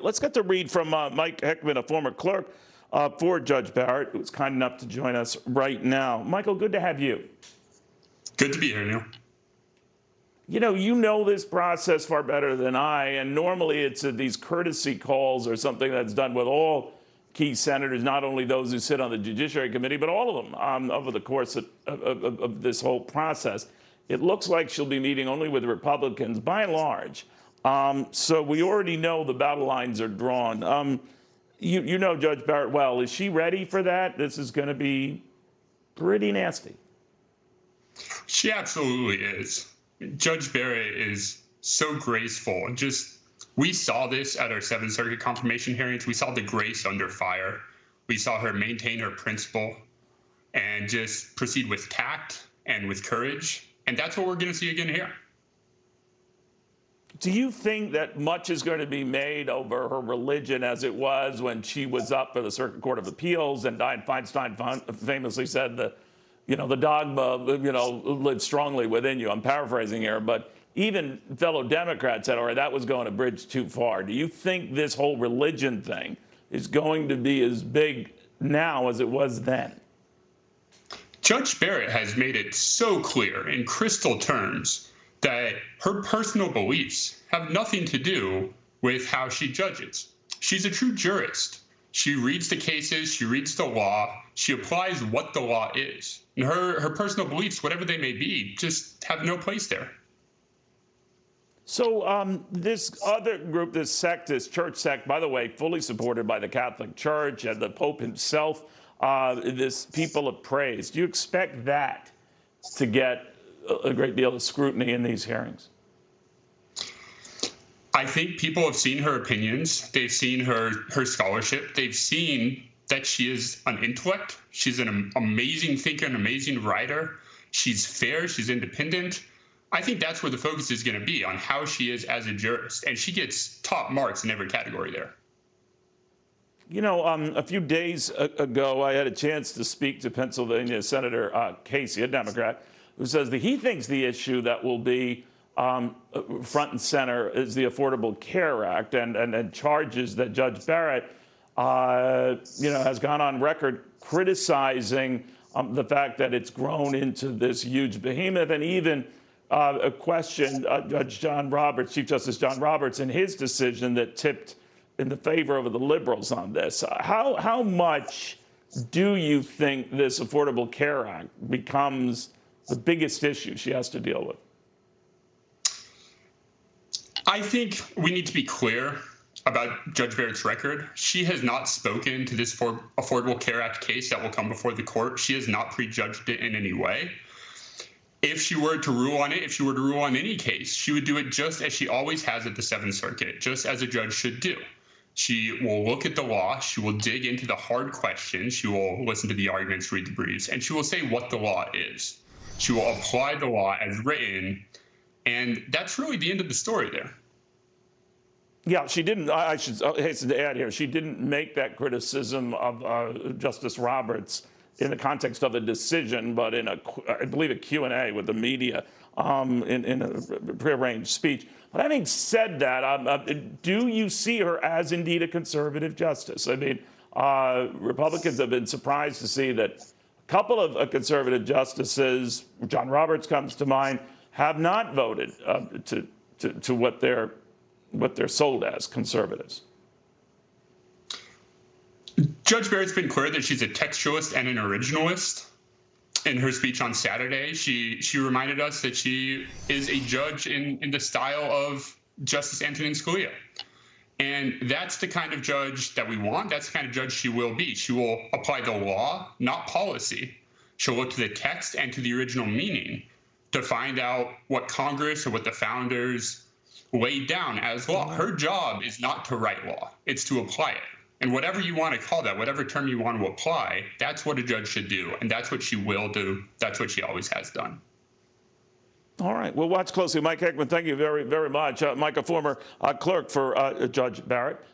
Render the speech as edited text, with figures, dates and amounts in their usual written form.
Let's get to read from Mike Heckman, a former clerk for Judge Barrett, who's kind enough to join us right now. Michael, good to have you. Good to be here, Neil. You know this process far better than I, and normally it's these courtesy calls or something that's done with all key senators, not only those who sit on the Judiciary Committee, but all of them over the course of this whole process. It looks like she'll be meeting only with Republicans by and large. So we already know the battle lines are drawn. You know Judge Barrett well. Is she ready for that? This is going to be pretty nasty. She absolutely is. Judge Barrett is so graceful. We saw this at our Seventh Circuit confirmation hearings. We saw the grace under fire. We saw her maintain her principle and just proceed with tact and with courage. And that's what we're going to see again here. Do you think that much is going to be made over her religion as it was when she was up for the Circuit Court of Appeals and Dianne Feinstein famously said the dogma, lives strongly within you. I'm paraphrasing here, but even fellow Democrats said, all right, that was going a bridge too far. Do you think this whole religion thing is going to be as big now as it was then? Judge Barrett has made it so clear in crystal terms that her personal beliefs have nothing to do with how she judges. She's a true jurist. She reads the cases, she reads the law, she applies what the law is. And her personal beliefs, whatever they may be, just have no place there. So this other group, this sect, this church sect, by the way, fully supported by the Catholic Church and the Pope himself, this people of praise. Do you expect that to get a great deal of scrutiny in these hearings? I think people have seen her opinions. They've seen her scholarship. They've seen that she is an intellect. She's an amazing thinker, an amazing writer. She's fair. She's independent. I think that's where the focus is going to be, on how she is as a jurist. And she gets top marks in every category there. A few days ago, I had a chance to speak to Pennsylvania Senator Casey, a Democrat, who says that he thinks the issue that will be front and center is the Affordable Care Act and charges that Judge Barrett, has gone on record criticizing the fact that it's grown into this huge behemoth, and even a question Chief Justice John Roberts, in his decision that tipped in the favor of the liberals on this. How much do you think this Affordable Care Act becomes the biggest issue she has to deal with? I think we need to be clear about Judge Barrett's record. She has not spoken to this Affordable Care Act case that will come before the court. She has not prejudged it in any way. If she were to rule on it, if she were to rule on any case, she would do it just as she always has at the Seventh Circuit, just as a judge should do. She will look at the law, she will dig into the hard questions, she will listen to the arguments, read the briefs, and she will say what the law is. She will apply the law as written, and that's really the end of the story there. Yeah, she didn't. I should hasten to add here, she didn't make that criticism of Justice Roberts in the context of a decision, but in I believe a Q&A with the media in a prearranged speech. But having said that, do you see her as indeed a conservative justice? I mean, Republicans have been surprised to see that a couple of conservative justices, John Roberts comes to mind, have not voted to what they're sold as conservatives. Judge Barrett's been clear that she's a textualist and an originalist. In her speech on Saturday, she reminded us that she is a judge in the style of Justice Antonin Scalia. And that's the kind of judge that we want. That's the kind of judge she will be. She will apply the law, not policy. She'll look to the text and to the original meaning to find out what Congress or what the founders laid down as law. Her job is not to write law. It's to apply it. And whatever you want to call that, whatever term you want to apply, that's what a judge should do. And that's what she will do. That's what she always has done. All right. We'll watch closely. Mike Heckman, thank you very, very much. Mike, a former clerk for Judge Barrett.